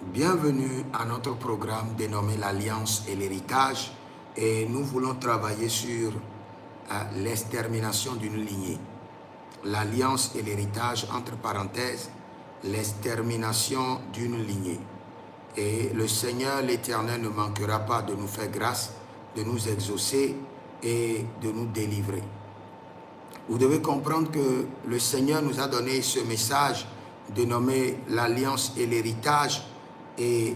Bienvenue à notre programme dénommé l'Alliance et l'héritage et nous voulons travailler sur l'extermination d'une lignée. L'Alliance et l'héritage, entre parenthèses, l'extermination d'une lignée. Et le Seigneur l'Éternel ne manquera pas de nous faire grâce, de nous exaucer et de nous délivrer. Vous devez comprendre que le Seigneur nous a donné ce message dénommé l'Alliance et l'héritage. Et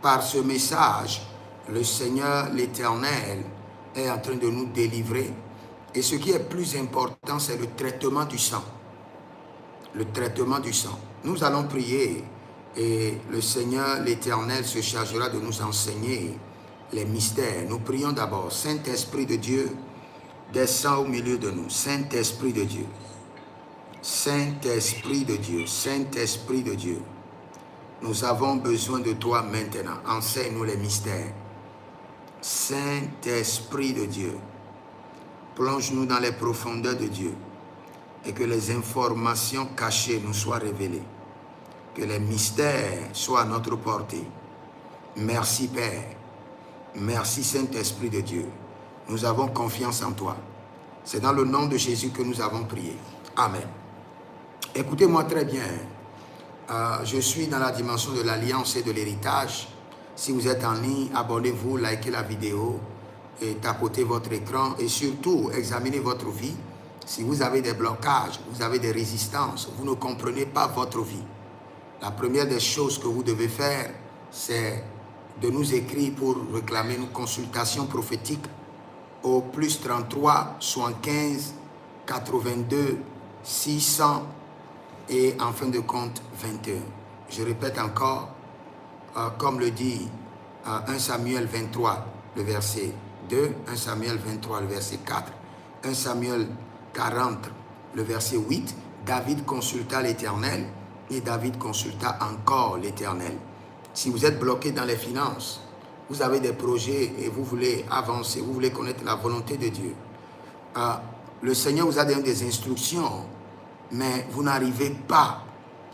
par ce message, le Seigneur, l'Éternel, est en train de nous délivrer. Et ce qui est plus important, c'est le traitement du sang. Le traitement du sang. Nous allons prier et le Seigneur, l'Éternel, se chargera de nous enseigner les mystères. Nous prions d'abord. Saint-Esprit de Dieu, descends au milieu de nous. Saint-Esprit de Dieu. Saint-Esprit de Dieu. Saint-Esprit de Dieu. Nous avons besoin de toi maintenant. Enseigne-nous les mystères. Saint-Esprit de Dieu, plonge-nous dans les profondeurs de Dieu et que les informations cachées nous soient révélées. Que les mystères soient à notre portée. Merci Père. Merci Saint-Esprit de Dieu. Nous avons confiance en toi. C'est dans le nom de Jésus que nous avons prié. Amen. Écoutez-moi très bien. Je suis dans la dimension de l'alliance et de l'héritage. Si vous êtes en ligne, abonnez-vous, likez la vidéo et tapotez votre écran et surtout examinez votre vie. Si vous avez des blocages, vous avez des résistances, vous ne comprenez pas votre vie. La première des choses que vous devez faire, c'est de nous écrire pour réclamer une consultation prophétique au plus 33 75 82 600 et en fin de compte 21. Je répète encore, comme le dit 1 Samuel 23, le verset 2, 1 Samuel 23, le verset 4, 1 Samuel 40, le verset 8, David consulta l'Éternel et David consulta encore l'Éternel. Si vous êtes bloqué dans les finances, vous avez des projets et vous voulez avancer, vous voulez connaître la volonté de Dieu, le Seigneur vous a donné des instructions, mais vous n'arrivez pas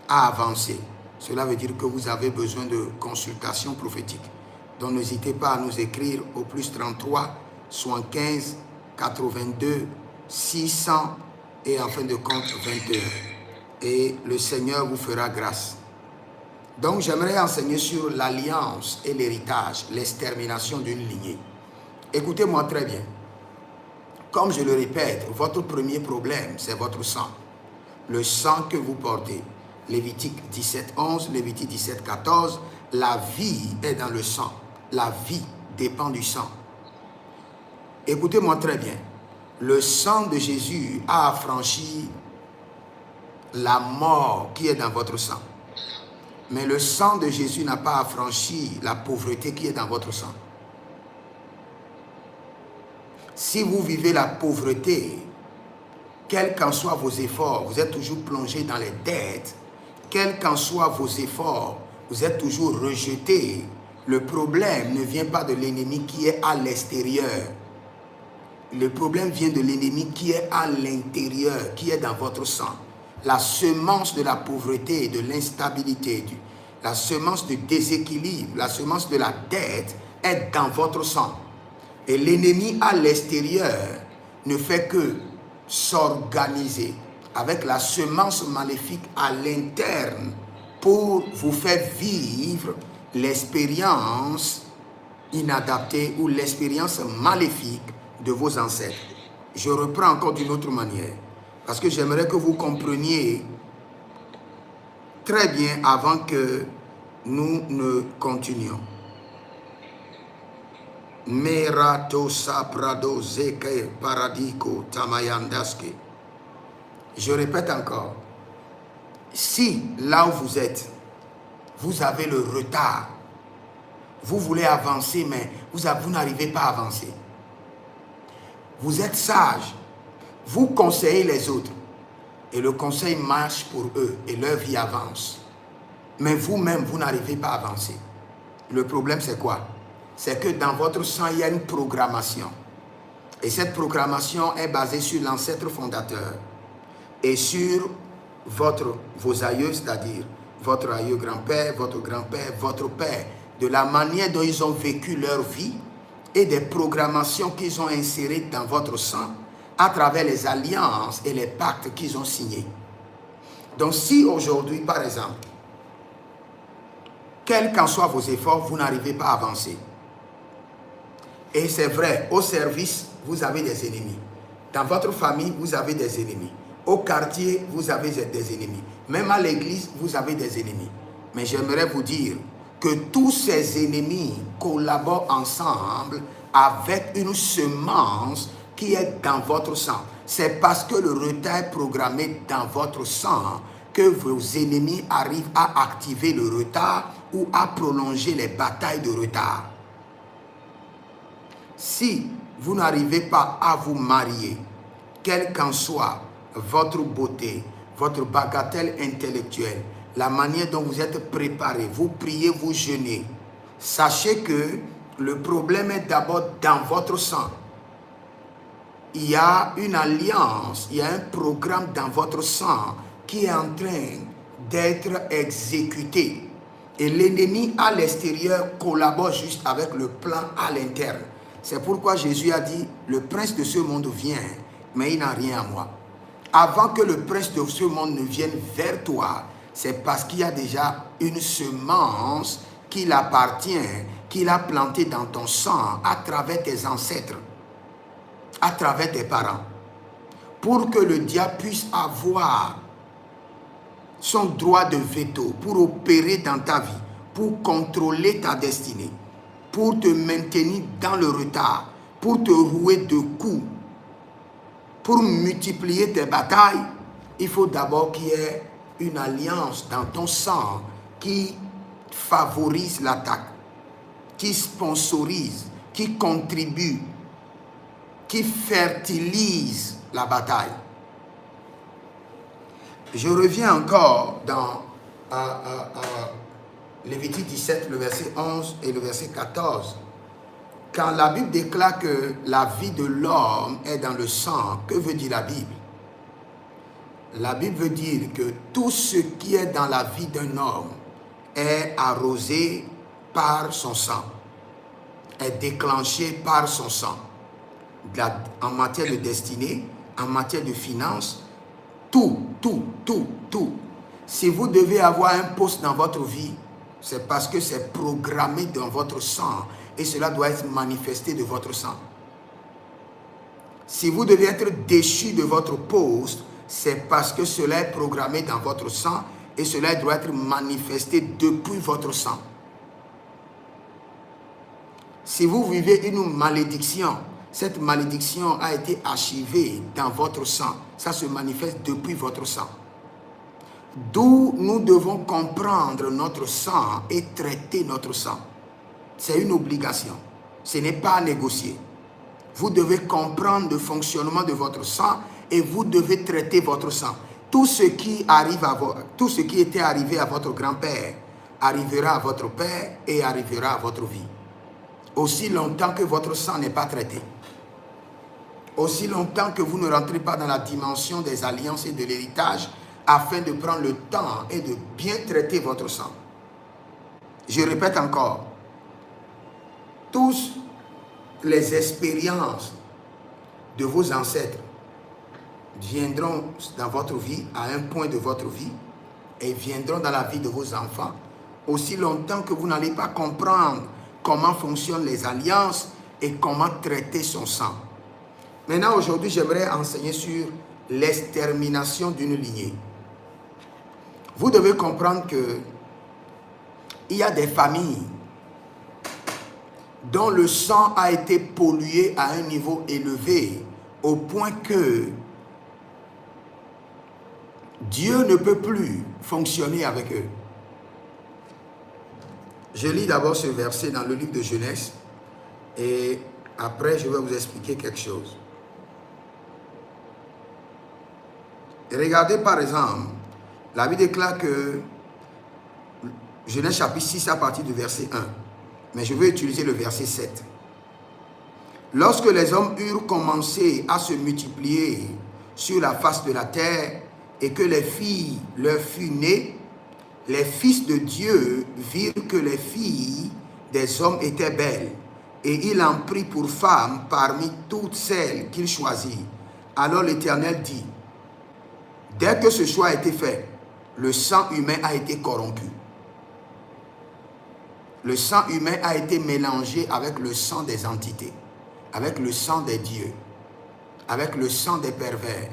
à avancer. Cela veut dire que vous avez besoin de consultation prophétique. Donc n'hésitez pas à nous écrire au plus 33 75 82 600 et en fin de compte 21. Et le Seigneur vous fera grâce. Donc j'aimerais enseigner sur l'alliance et l'héritage, l'extermination d'une lignée. Écoutez-moi très bien. Comme je le répète, votre premier problème, c'est votre sang. Le sang que vous portez. Lévitique 17, 11, Lévitique 17, 14, la vie est dans le sang. La vie dépend du sang. Écoutez-moi très bien. Le sang de Jésus a affranchi la mort qui est dans votre sang. Mais le sang de Jésus n'a pas affranchi la pauvreté qui est dans votre sang. Si vous vivez la pauvreté, quels qu'en soient vos efforts, vous êtes toujours plongé dans les dettes. Quels qu'en soient vos efforts, vous êtes toujours rejeté. Le problème ne vient pas de l'ennemi qui est à l'extérieur. Le problème vient de l'ennemi qui est à l'intérieur, qui est dans votre sang. La semence de la pauvreté et de l'instabilité, la semence du déséquilibre, la semence de la dette est dans votre sang. Et l'ennemi à l'extérieur ne fait que s'organiser avec la semence maléfique à l'interne pour vous faire vivre l'expérience inadaptée ou l'expérience maléfique de vos ancêtres. Je reprends encore d'une autre manière parce que j'aimerais que vous compreniez très bien avant que nous ne continuions. Merato saprado zeke paradiko tamayandaske. Je répète encore, si là où vous êtes, vous avez le retard, vous voulez avancer, mais vous n'arrivez pas à avancer. Vous êtes sage, vous conseillez les autres, et le conseil marche pour eux, et leur vie avance. Mais vous-même, vous n'arrivez pas à avancer. Le problème, c'est quoi? C'est que dans votre sang, il y a une programmation. Et cette programmation est basée sur l'ancêtre fondateur et sur vos aïeux, c'est-à-dire votre aïeux grand-père, votre père, de la manière dont ils ont vécu leur vie et des programmations qu'ils ont insérées dans votre sang à travers les alliances et les pactes qu'ils ont signés. Donc si aujourd'hui, par exemple, quels qu'en soient vos efforts, vous n'arrivez pas à avancer. Et c'est vrai, au service, vous avez des ennemis. Dans votre famille, vous avez des ennemis. Au quartier, vous avez des ennemis. Même à l'église, vous avez des ennemis. Mais j'aimerais vous dire que tous ces ennemis collaborent ensemble avec une semence qui est dans votre sang. C'est parce que le retard est programmé dans votre sang que vos ennemis arrivent à activer le retard ou à prolonger les batailles de retard. Si vous n'arrivez pas à vous marier, quelle qu'en soit votre beauté, votre bagatelle intellectuelle, la manière dont vous êtes préparé, vous priez, vous jeûnez, sachez que le problème est d'abord dans votre sang. Il y a une alliance, il y a un programme dans votre sang qui est en train d'être exécuté. Et l'ennemi à l'extérieur collabore juste avec le plan à l'interne. C'est pourquoi Jésus a dit, le prince de ce monde vient, mais il n'a rien à moi. Avant que le prince de ce monde ne vienne vers toi, c'est parce qu'il y a déjà une semence qu'il appartient, qu'il a plantée dans ton sang à travers tes ancêtres, à travers tes parents, pour que le diable puisse avoir son droit de veto pour opérer dans ta vie, pour contrôler ta destinée, pour te maintenir dans le retard, pour te rouer de coups, pour multiplier tes batailles. Il faut d'abord qu'il y ait une alliance dans ton sang qui favorise l'attaque, qui sponsorise, qui contribue, qui fertilise la bataille. Je reviens encore dans Lévitique 17, le verset 11 et le verset 14. Quand la Bible déclare que la vie de l'homme est dans le sang, que veut dire la Bible? La Bible veut dire que tout ce qui est dans la vie d'un homme est arrosé par son sang, est déclenché par son sang. En matière de destinée, en matière de finances, tout. Si vous devez avoir un poste dans votre vie, c'est parce que c'est programmé dans votre sang et cela doit être manifesté de votre sang. Si vous devez être déchu de votre poste, c'est parce que cela est programmé dans votre sang et cela doit être manifesté depuis votre sang. Si vous vivez une malédiction, cette malédiction a été archivée dans votre sang. Ça se manifeste depuis votre sang. D'où nous devons comprendre notre sang et traiter notre sang. C'est une obligation. Ce n'est pas à négocier. Vous devez comprendre le fonctionnement de votre sang et vous devez traiter votre sang. Tout ce qui était arrivé à votre grand-père arrivera à votre père et arrivera à votre vie. Aussi longtemps que votre sang n'est pas traité. Aussi longtemps que vous ne rentrez pas dans la dimension des alliances et de l'héritage afin de prendre le temps et de bien traiter votre sang. Je répète encore, tous les expériences de vos ancêtres viendront dans votre vie, à un point de votre vie, et viendront dans la vie de vos enfants, aussi longtemps que vous n'allez pas comprendre comment fonctionnent les alliances et comment traiter son sang. Maintenant, aujourd'hui, j'aimerais enseigner sur l'extermination d'une lignée. Vous devez comprendre que il y a des familles dont le sang a été pollué à un niveau élevé au point que Dieu ne peut plus fonctionner avec eux. Je lis d'abord ce verset dans le livre de Genèse et après je vais vous expliquer quelque chose. Regardez par exemple, la Bible déclare que Genèse chapitre 6 à partir du verset 1. Mais je vais utiliser le verset 7. Lorsque les hommes eurent commencé à se multiplier sur la face de la terre et que les filles leur furent nées, les fils de Dieu virent que les filles des hommes étaient belles, et il en prit pour femmes parmi toutes celles qu'il choisit. Alors l'Éternel dit, dès que ce choix a été fait, le sang humain a été corrompu. Le sang humain a été mélangé avec le sang des entités, avec le sang des dieux, avec le sang des pervers,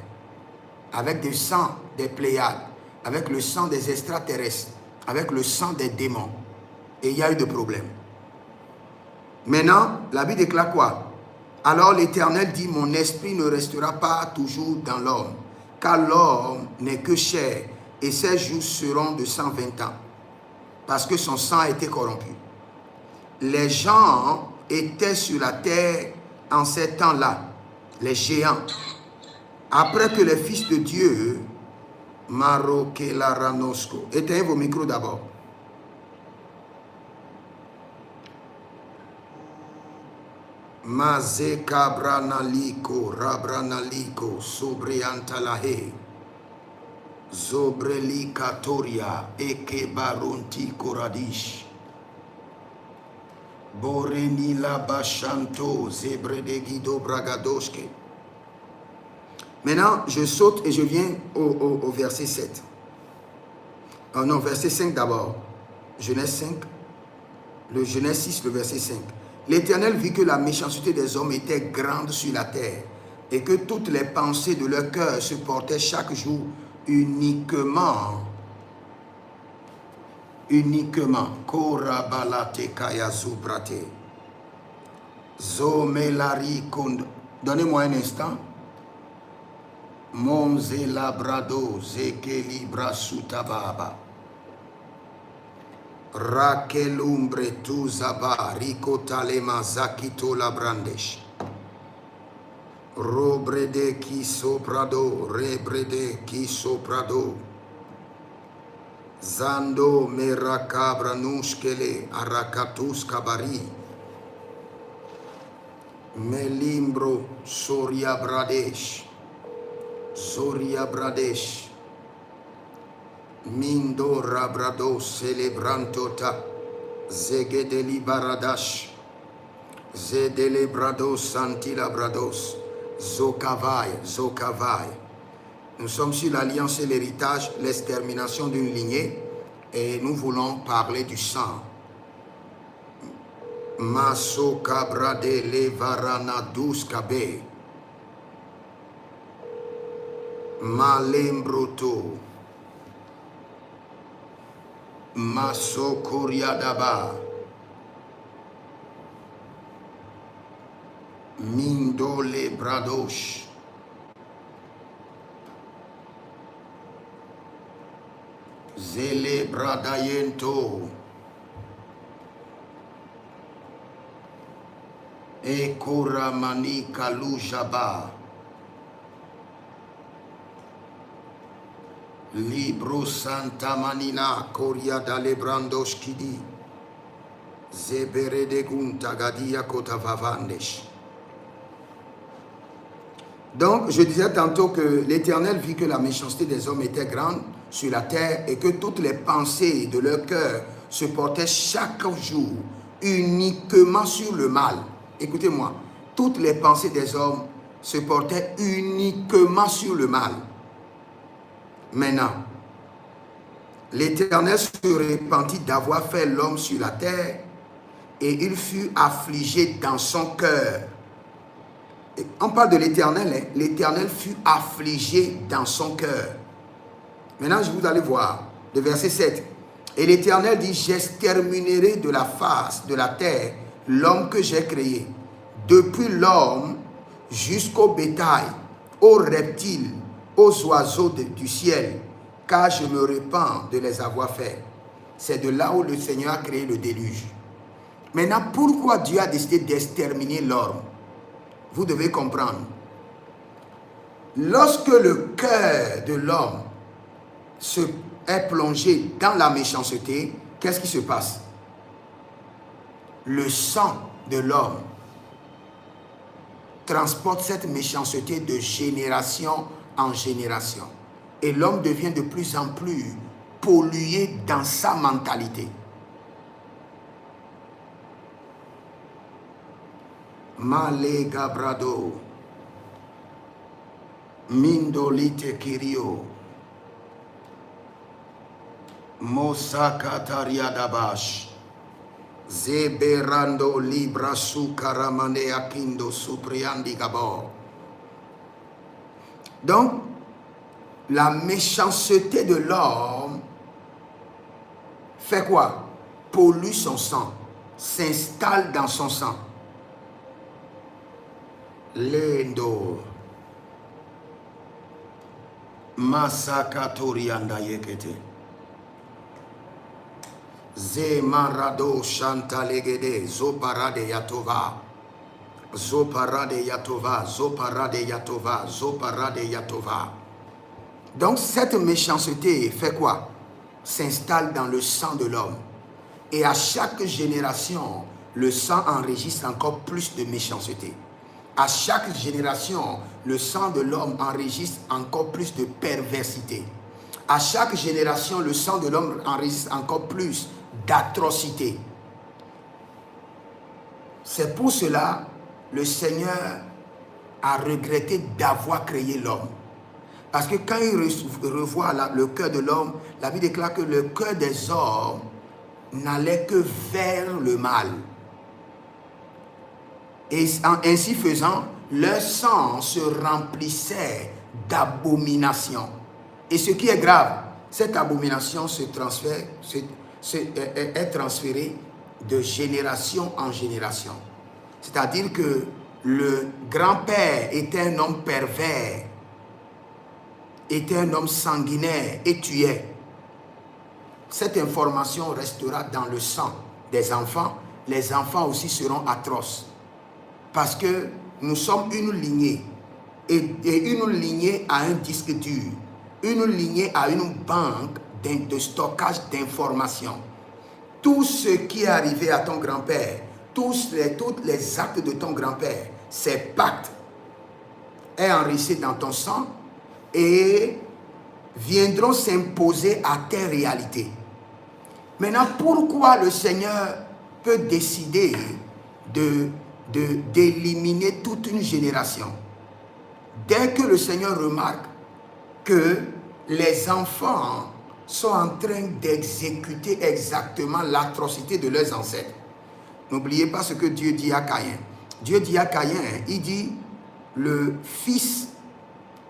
avec le sang des Pléiades, avec le sang des extraterrestres, avec le sang des démons. Et il y a eu des problèmes. Maintenant, la Bible déclare quoi? Alors l'Éternel dit, mon esprit ne restera pas toujours dans l'homme, car l'homme n'est que chair, et ses jours seront de 120 ans, parce que son sang a été corrompu. Les gens étaient sur la terre en ces temps-là, les géants. Après que les fils de Dieu, éteignez vos micros d'abord. Mazeka branaliko, rabranaliko, sobreantalahe, zobrelikatoria, ekebarunti koradish, borenila bashanto, zebredegido bragadoshke. Maintenant, je saute et je viens au verset 7. Non, verset 5 d'abord. Genèse 5. Le Genèse 6, le verset 5. L'Éternel vit que la méchanceté des hommes était grande sur la terre et que toutes les pensées de leur cœur se portaient chaque jour uniquement. Korabalate kayazubrate. Zomelari kond. Donnez-moi un instant. Monze labrado zeke libra sutababa. Rakelumbre tu zaba ricotalema zakito labrandesh. Robrede ki soprado, rebrede ki soprado. Zando merakabra nushkele arakatus kabari. Melimbro soria bradesh. Soria bradesh. Mindo rabrado celebrantota zegedeli baradash zedele brados santila brados zokavai. Nous sommes sur l'alliance et l'héritage, l'extermination d'une lignée, et nous voulons parler du sang. Maso kabrade levarana douskabe malembroto Maso Koryadaba Mindole Bradosh Zele Bradayento Ekoramani Kalujaba Libro Santa Manina Koria Dalebrandos Kidi Zebere de Gunta Gadia Kotavavandesh. Donc, je disais tantôt que l'Éternel vit que la méchanceté des hommes était grande sur la terre et que toutes les pensées de leur cœur se portaient chaque jour uniquement sur le mal. Écoutez-moi, toutes les pensées des hommes se portaient uniquement sur le mal. Maintenant, l'Éternel se repentit d'avoir fait l'homme sur la terre et il fut affligé dans son cœur. On parle de l'Éternel, hein? L'Éternel fut affligé dans son cœur. Maintenant, je vous allez voir le verset 7. Et l'Éternel dit, j'exterminerai de la face de la terre l'homme que j'ai créé, depuis l'homme jusqu'au bétail, aux reptiles, aux oiseaux du ciel, car je me repens de les avoir faits. C'est de là où le Seigneur a créé le déluge. Maintenant, pourquoi Dieu a décidé d'exterminer l'homme? Vous devez comprendre. Lorsque le cœur de l'homme est plongé dans la méchanceté, qu'est-ce qui se passe? Le sang de l'homme transporte cette méchanceté de génération en génération. Et l'homme devient de plus en plus pollué dans sa mentalité. Male Gabrado, Mindolite Kirio, Mosakataria Dabash, Zeberando Libra Sukaramane Akindo Supriandi Gabor. Donc, la méchanceté de l'homme fait quoi? Pollue son sang, s'installe dans son sang. Lendo Masakatorianda Yekete Zemarado Chantalegede Zoparade Yatova Zoparade Yatova Zoparade Yatova Zoparade Yatova. Donc cette méchanceté fait quoi? S'installe dans le sang de l'homme. Et à chaque génération, le sang enregistre encore plus de méchanceté. À chaque génération, le sang de l'homme enregistre encore plus de perversité. À chaque génération, le sang de l'homme enregistre encore plus d'atrocité. C'est pour cela le Seigneur a regretté d'avoir créé l'homme. Parce que quand il revoit le cœur de l'homme, la Bible déclare que le cœur des hommes n'allait que vers le mal. Et ainsi faisant, leur sang se remplissait d'abominations. Et ce qui est grave, cette abomination est transférée de génération en génération. C'est-à-dire que le grand-père était un homme pervers, était un homme sanguinaire et tuait. Cette information restera dans le sang des enfants. Les enfants aussi seront atroces. Parce que nous sommes une lignée. Et une lignée a un disque dur. Une lignée a une banque de stockage d'informations. Tout ce qui est arrivé à ton grand-père, tous les actes de ton grand-père, ces pactes, est enregistré dans ton sang et viendront s'imposer à tes réalités. Maintenant, pourquoi le Seigneur peut décider d'éliminer toute une génération? Dès que le Seigneur remarque que les enfants sont en train d'exécuter exactement l'atrocité de leurs ancêtres. N'oubliez pas ce que Dieu dit à Caïn. Dieu dit à Caïn, il dit, le fils,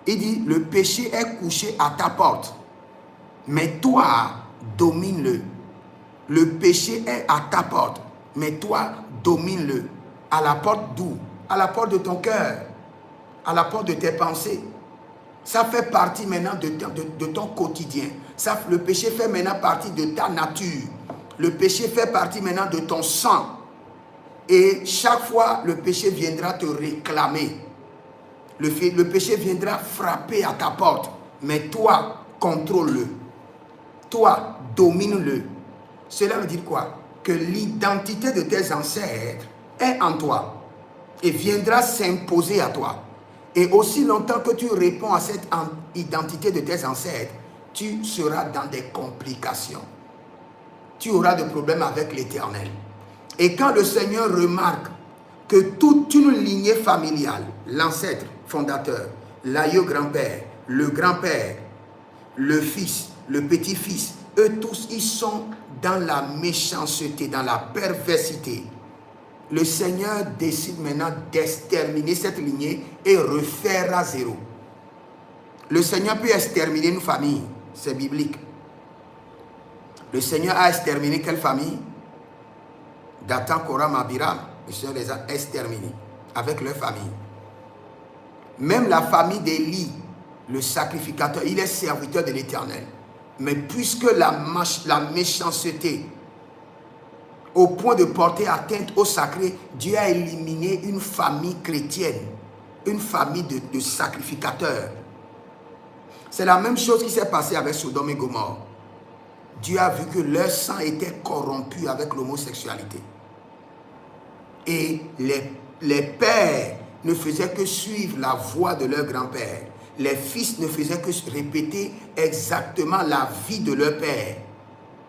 il dit, le péché est couché à ta porte, mais toi, domine-le. Le péché est à ta porte, mais toi, domine-le. À la porte d'où? À la porte de ton cœur, à la porte de tes pensées. Ça fait partie maintenant de ton quotidien. Le péché fait maintenant partie de ta nature. Le péché fait partie maintenant de ton sang. Et chaque fois, le péché viendra te réclamer. Le péché viendra frapper à ta porte. Mais toi, contrôle-le. Toi, domine-le. Cela veut dire quoi? Que l'identité de tes ancêtres est en toi et viendra s'imposer à toi. Et aussi longtemps que tu réponds à cette identité de tes ancêtres, tu seras dans des complications. Tu auras des problèmes avec l'Éternel. Et quand le Seigneur remarque que toute une lignée familiale, l'ancêtre fondateur, l'aïeux grand-père, le fils, le petit-fils, eux tous, ils sont dans la méchanceté, dans la perversité. Le Seigneur décide maintenant d'exterminer cette lignée et refaire à zéro. Le Seigneur peut exterminer une famille, c'est biblique. Le Seigneur a exterminé quelle famille? Dathan, Koram, Abiram. Le Seigneur les a exterminés avec leur famille. Même la famille d'Élie, le sacrificateur, il est serviteur de l'Éternel. Mais puisque la méchanceté, au point de porter atteinte au sacré, Dieu a éliminé une famille chrétienne, une famille de sacrificateurs. C'est la même chose qui s'est passée avec Sodome et Gomorrhe. Dieu a vu que leur sang était corrompu avec l'homosexualité. Et les pères ne faisaient que suivre la voie de leur grand-père. les fils ne faisaient que répéter exactement la vie de leur père.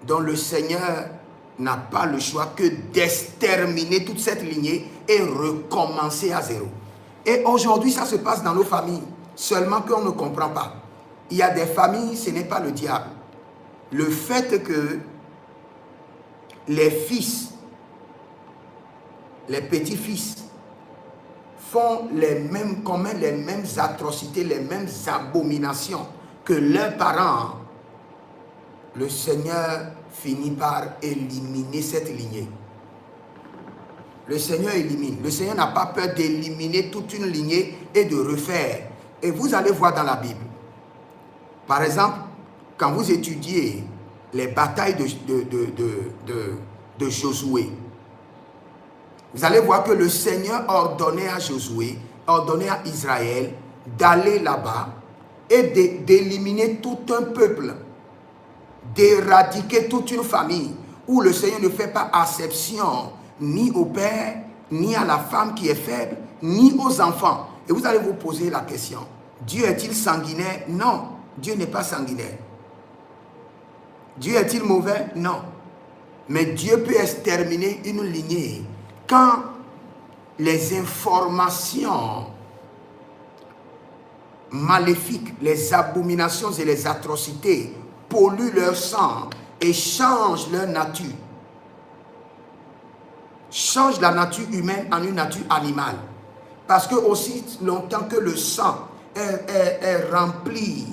Donc le Seigneur n'a pas le choix que d'exterminer toute cette lignée et recommencer à zéro. Et aujourd'hui, ça se passe dans nos familles, seulement qu'on ne comprend pas. Il y a des familles, ce n'est pas le diable. Le fait que les fils, les petits-fils, font commettent les mêmes atrocités, les mêmes abominations que leurs parents, le Seigneur finit par éliminer cette lignée. Le Seigneur élimine. Le Seigneur n'a pas peur d'éliminer toute une lignée et de refaire. Et vous allez voir dans la Bible. Par exemple, quand vous étudiez les batailles de Josué, vous allez voir que le Seigneur ordonnait à Josué, ordonnait à Israël d'aller là-bas et d'éliminer tout un peuple, d'éradiquer toute une famille, où le Seigneur ne fait pas exception ni au père, ni à la femme qui est faible, ni aux enfants. Et vous allez vous poser la question, Dieu est-il sanguinaire? Non, Dieu n'est pas sanguinaire. Dieu est-il mauvais? Non. Mais Dieu peut exterminer une lignée quand les informations maléfiques, les abominations et les atrocités polluent leur sang et changent leur nature. Changent la nature humaine en une nature animale. Parce que aussi longtemps que le sang est rempli,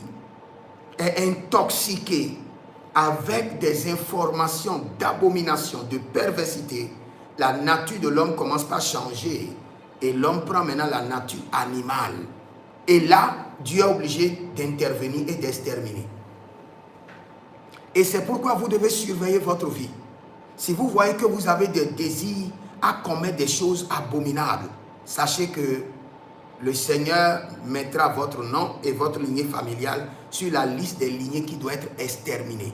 est intoxiqué avec des informations d'abomination, de perversité, la nature de l'homme commence par changer et l'homme prend maintenant la nature animale. Et là, Dieu est obligé d'intervenir et d'exterminer. Et c'est pourquoi vous devez surveiller votre vie. Si vous voyez que vous avez des désirs à commettre des choses abominables, sachez que le Seigneur mettra votre nom et votre lignée familiale sur la liste des lignées qui doivent être exterminées.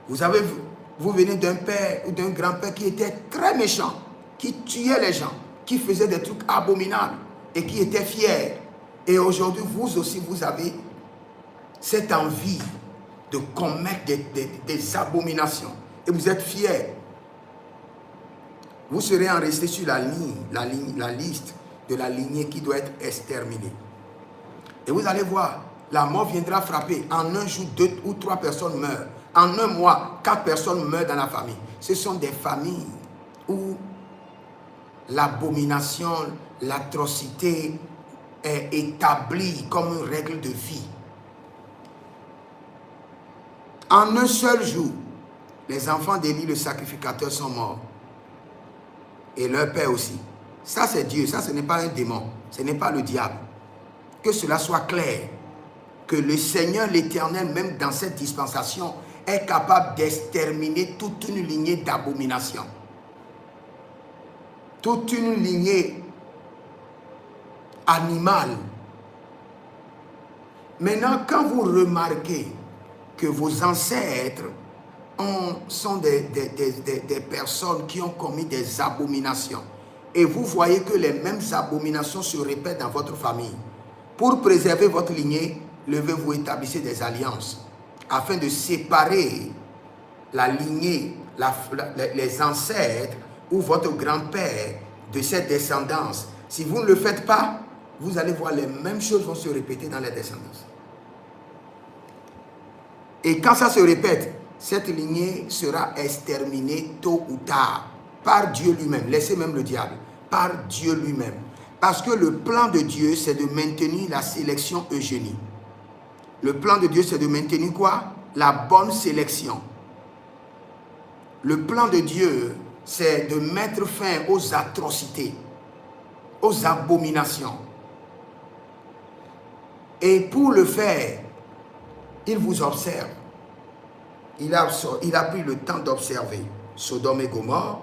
Vous venez d'un père ou d'un grand-père qui était très méchant, qui tuait les gens, qui faisait des trucs abominables et qui était fier. Et aujourd'hui, vous aussi, vous avez cette envie de commettre des abominations. Et vous êtes fier. Vous serez resté sur la liste de la lignée qui doit être exterminée. Et vous allez voir, la mort viendra frapper. En un jour, 2 ou 3 personnes meurent. En un mois, 4 personnes meurent dans la famille. Ce sont des familles où l'abomination, l'atrocité est établie comme une règle de vie. En un seul jour, les enfants d'Élie, le sacrificateur, sont morts. Et leur père aussi. Ça, c'est Dieu. Ça, ce n'est pas un démon. Ce n'est pas le diable. Que cela soit clair. Que le Seigneur, l'Éternel, même dans cette dispensation, est capable d'exterminer toute une lignée d'abomination. Toute une lignée animale. Maintenant, quand vous remarquez que vos ancêtres sont des personnes qui ont commis des abominations, et vous voyez que les mêmes abominations se répètent dans votre famille, pour préserver votre lignée, levez-vous, établissez des alliances, afin de séparer la lignée, les ancêtres ou votre grand-père de cette descendance. Si vous ne le faites pas, vous allez voir les mêmes choses vont se répéter dans les descendances. Et quand ça se répète, cette lignée sera exterminée tôt ou tard par Dieu lui-même. Laissez même le diable, par Dieu lui-même. Parce que le plan de Dieu, c'est de maintenir la sélection eugénique. Le plan de Dieu, c'est de maintenir quoi? La bonne sélection. Le plan de Dieu, c'est de mettre fin aux atrocités, aux abominations. Et pour le faire, il vous observe. Il a pris le temps d'observer Sodome et Gomorrhe.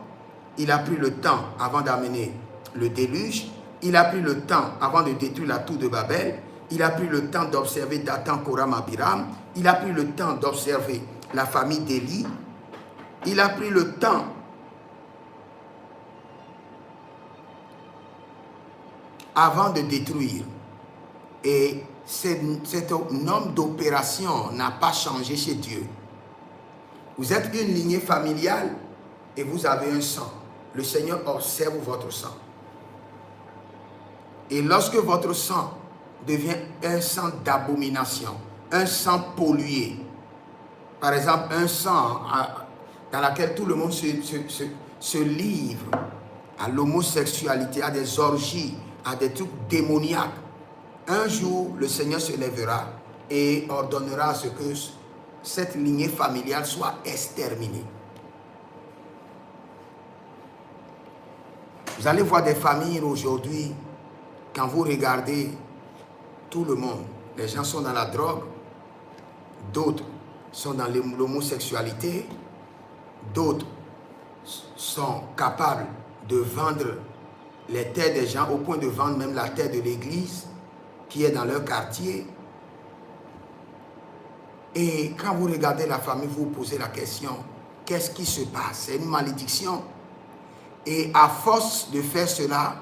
Il a pris le temps avant d'amener le déluge. Il a pris le temps avant de détruire la tour de Babel. Il a pris le temps d'observer Dathan, Koram, Abiram. Il a pris le temps d'observer la famille d'Élie. Il a pris le temps avant de détruire Et cet nombre d'opérations n'a pas changé chez Dieu. Vous êtes une lignée familiale et vous avez un sang. Le Seigneur observe votre sang. Et lorsque votre sang devient un sang d'abomination, un sang pollué, par exemple un sang dans lequel tout le monde se livre à l'homosexualité, à des orgies, à des trucs démoniaques, un jour le Seigneur se lèvera et ordonnera à ce que cette lignée familiale soit exterminée. Vous allez voir des familles aujourd'hui, quand vous regardez tout le monde, les gens sont dans la drogue, d'autres sont dans l'homosexualité, d'autres sont capables de vendre les terres des gens au point de vendre même la terre de l'église qui est dans leur quartier. Et quand vous regardez la famille, vous vous posez la question, qu'est-ce qui se passe? C'est une malédiction. Et à force de faire cela,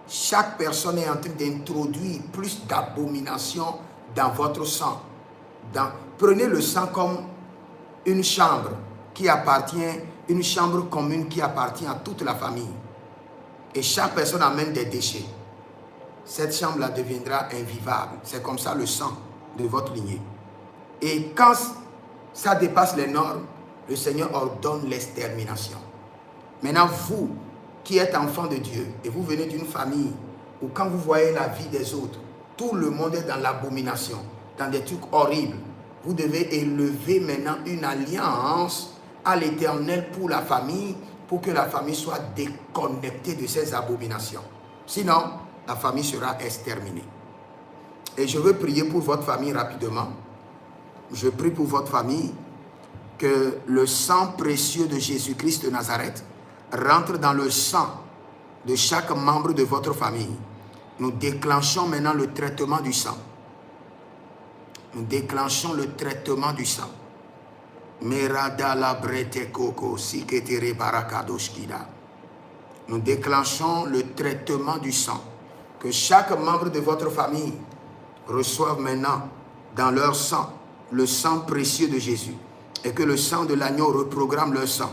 chaque personne est en train d'introduire plus d'abomination dans votre sang. Prenez le sang comme une chambre qui appartient, une chambre commune qui appartient à toute la famille. Et chaque personne amène des déchets. Cette chambre-là deviendra invivable. C'est comme ça le sang de votre lignée. Et quand ça dépasse les normes, le Seigneur ordonne l'extermination. Maintenant, vous qui êtes enfant de Dieu et vous venez d'une famille où quand vous voyez la vie des autres, tout le monde est dans l'abomination, dans des trucs horribles. Vous devez élever maintenant une alliance à l'Éternel pour la famille, pour que la famille soit déconnectée de ces abominations. Sinon, la famille sera exterminée. Et je veux prier pour votre famille rapidement. Je prie pour votre famille que le sang précieux de Jésus-Christ de Nazareth rentre dans le sang de chaque membre de votre famille. Nous déclenchons maintenant le traitement du sang. Nous déclenchons le traitement du sang. Nous déclenchons le traitement du sang. Que chaque membre de votre famille reçoive maintenant dans leur sang le sang précieux de Jésus. Et que le sang de l'agneau reprogramme leur sang.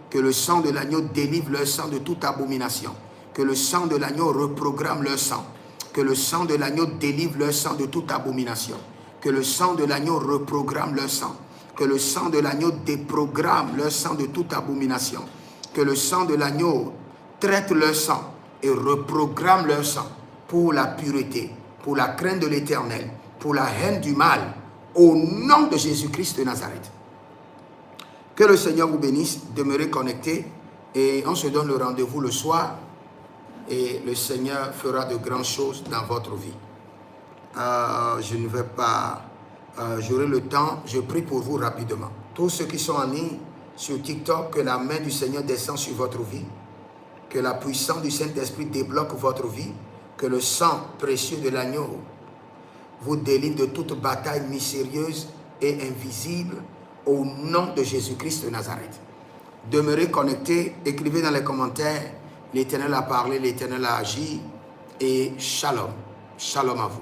Que le sang de l'agneau délivre leur sang de toute abomination. Que le sang de l'agneau reprogramme leur sang. Que le sang de l'agneau délivre leur sang de toute abomination. Que le sang de l'agneau reprogramme leur sang. Que le sang de l'agneau déprogramme leur sang de toute abomination. Que le sang de l'agneau traite leur sang et reprogramme leur sang pour la pureté, pour la crainte de l'Éternel, pour la haine du mal, au nom de Jésus-Christ de Nazareth. Que le Seigneur vous bénisse, demeurez connectés et on se donne le rendez-vous le soir et le Seigneur fera de grandes choses dans votre vie. Je ne vais pas, j'aurai le temps, je prie pour vous rapidement. Tous ceux qui sont en ligne sur TikTok, que la main du Seigneur descende sur votre vie, que la puissance du Saint-Esprit débloque votre vie, que le sang précieux de l'agneau vous délivre de toute bataille mystérieuse et invisible au nom de Jésus-Christ de Nazareth. Demeurez connectés, écrivez dans les commentaires, l'Éternel a parlé, l'Éternel a agi et shalom. Shalom à vous.